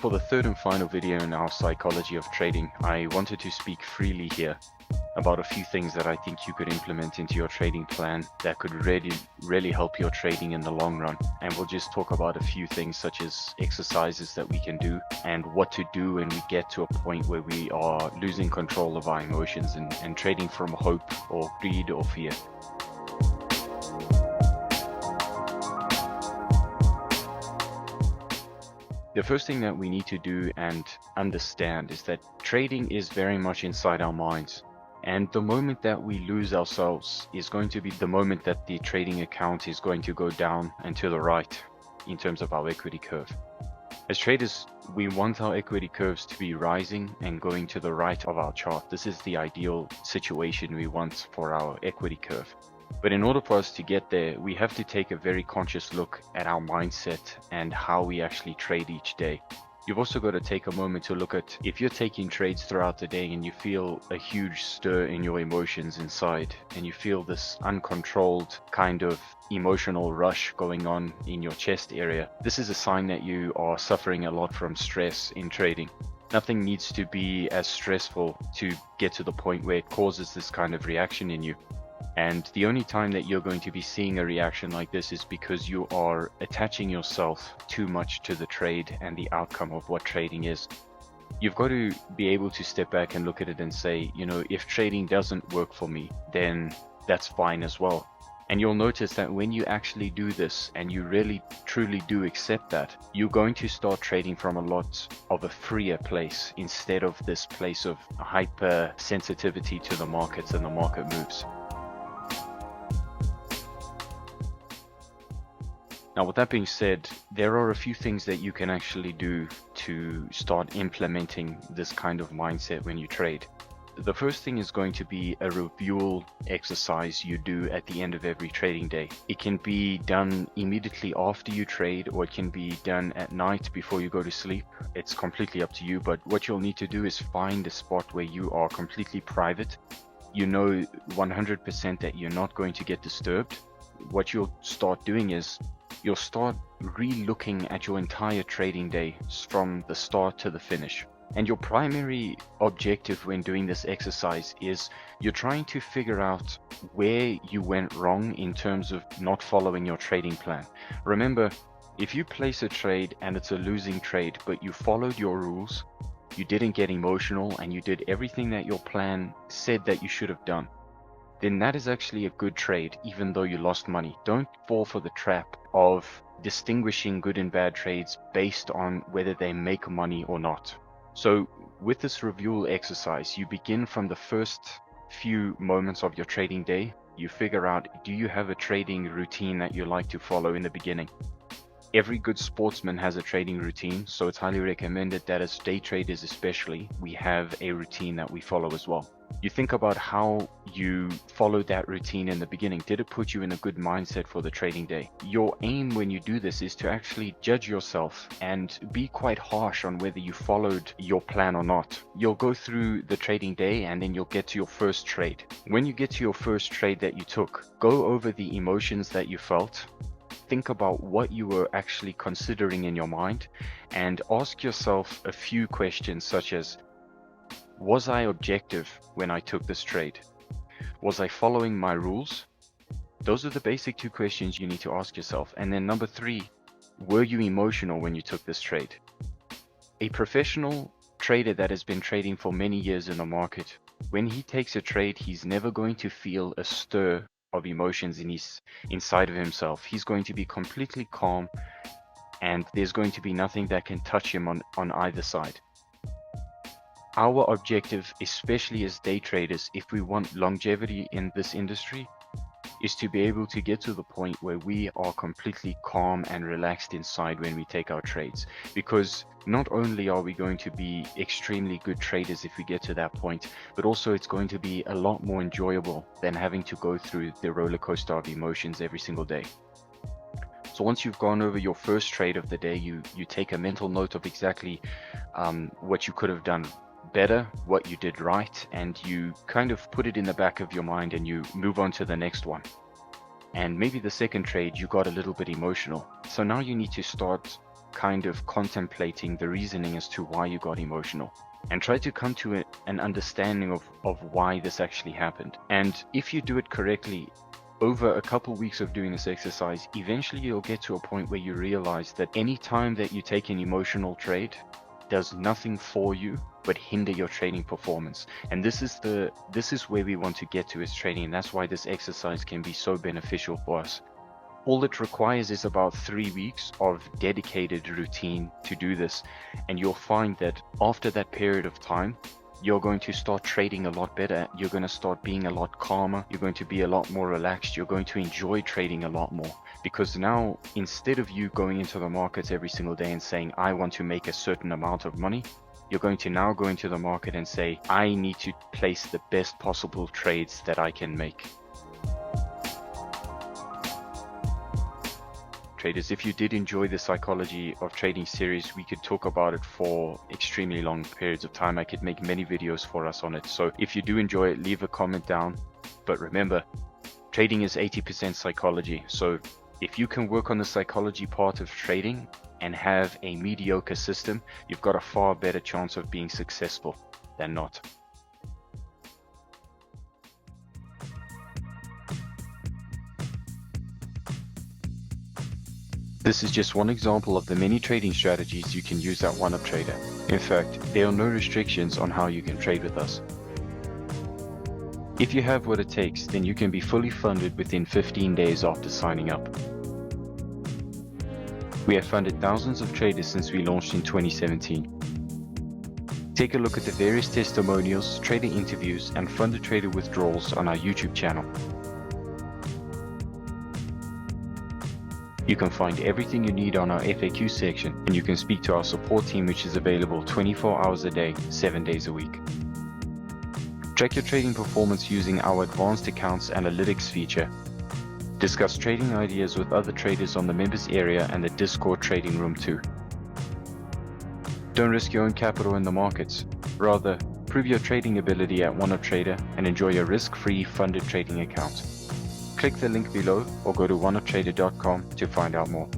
For the third and final video in our psychology of trading, I wanted to speak freely here about a few things that I think you could implement into your trading plan that could really help your trading in the long run. And we'll just talk about a few things such as exercises that we can do and what to do when we get to a point where we are losing control of our emotions and trading from hope or greed or fear. The first thing that we need to do and understand is that trading is very much inside our minds. And the moment that we lose ourselves is going to be the moment that the trading account is going to go down and to the right in terms of our equity curve. As traders, we want our equity curves to be rising and going to the right of our chart. This is the ideal situation we want for our equity curve. But in order for us to get there, we have to take a very conscious look at our mindset and how we actually trade each day. You've also got to take a moment to look at if you're taking trades throughout the day and you feel a huge stir in your emotions inside and you feel this uncontrolled kind of emotional rush going on in your chest area. This is a sign that you are suffering a lot from stress in trading. Nothing needs to be as stressful to get to the point where it causes this kind of reaction in you. And the only time that you're going to be seeing a reaction like this is because you are attaching yourself too much to the trade and the outcome of what trading is. You've got to be able to step back and look at it and say, you know, if trading doesn't work for me, then that's fine as well. And you'll notice that when you actually do this and you really truly do accept that, you're going to start trading from a lot of a freer place instead of this place of hyper sensitivity to the markets and the market moves. Now, with that being said, there are a few things that you can actually do to start implementing this kind of mindset when you trade. The first thing is going to be a review exercise you do at the end of every trading day. It can be done immediately after you trade, or it can be done at night before you go to sleep. It's completely up to you, but what you'll need to do is find a spot where you are completely private. You know 100% that you're not going to get disturbed. What you'll start doing is you'll start re-looking at your entire trading day from the start to the finish. And your primary objective when doing this exercise is you're trying to figure out where you went wrong in terms of not following your trading plan. Remember, if you place a trade and it's a losing trade, but you followed your rules, you didn't get emotional, and you did everything that your plan said that you should have done, then that is actually a good trade, even though you lost money. Don't fall for the trap of distinguishing good and bad trades based on whether they make money or not. So with this review exercise, you begin from the first few moments of your trading day. You figure out, do you have a trading routine that you like to follow in the beginning? Every good sportsman has a trading routine, so it's highly recommended that as day traders especially, we have a routine that we follow as well. You think about how you followed that routine in the beginning. Did it put you in a good mindset for the trading day? Your aim when you do this is to actually judge yourself and be quite harsh on whether you followed your plan or not. You'll go through the trading day and then you'll get to your first trade. When you get to your first trade that you took, go over the emotions that you felt. Think about what you were actually considering in your mind and ask yourself a few questions such as, was I objective when I took this trade? Was I following my rules? Those are the basic two questions you need to ask yourself. And then number 3, were you emotional when you took this trade? A professional trader that has been trading for many years in the market, when he takes a trade, he's never going to feel a stir of emotions inside of himself. He's going to be completely calm, and there's going to be nothing that can touch him on either side. Our objective, especially as day traders, if we want longevity in this industry, is to be able to get to the point where we are completely calm and relaxed inside when we take our trades. Because not only are we going to be extremely good traders if we get to that point, but also it's going to be a lot more enjoyable than having to go through the roller coaster of emotions every single day. So once you've gone over your first trade of the day, you take a mental note of exactly what you could have done better, what you did right, and you kind of put it in the back of your mind and you move on to the next one. And maybe the second trade you got a little bit emotional, so now you need to start kind of contemplating the reasoning as to why you got emotional, and try to come to an understanding of why this actually happened. And if you do it correctly, over a couple weeks of doing this exercise, eventually you'll get to a point where you realize that any time that you take an emotional trade does nothing for you but hinder your trading performance. And this is where we want to get to as trading, and that's why this exercise can be so beneficial for us. All it requires is about 3 weeks of dedicated routine to do this, and you'll find that after that period of time, you're going to start trading a lot better. You're going to start being a lot calmer. You're going to be a lot more relaxed. You're going to enjoy trading a lot more, because now, instead of you going into the markets every single day and saying, I want to make a certain amount of money, you're going to now go into the market and say, I need to place the best possible trades that I can make. Traders, if you did enjoy the Psychology of Trading series, we could talk about it for extremely long periods of time. I could make many videos for us on it. So if you do enjoy it, leave a comment down. But remember, trading is 80% psychology. So if you can work on the psychology part of trading and have a mediocre system, you've got a far better chance of being successful than not. This is just one example of the many trading strategies you can use at OneUp Trader. In fact, there are no restrictions on how you can trade with us. If you have what it takes, then you can be fully funded within 15 days after signing up. We have funded thousands of traders since we launched in 2017. Take a look at the various testimonials, trader interviews, and funded trader withdrawals on our YouTube channel. You can find everything you need on our FAQ section, and you can speak to our support team, which is available 24 hours a day, 7 days a week. Track your trading performance using our advanced accounts analytics feature. Discuss trading ideas with other traders on the members area and the Discord trading room too. Don't risk your own capital in the markets. Rather, prove your trading ability at OneUp Trader and enjoy a risk-free funded trading account. Click the link below or go to oneuptrader.com to find out more.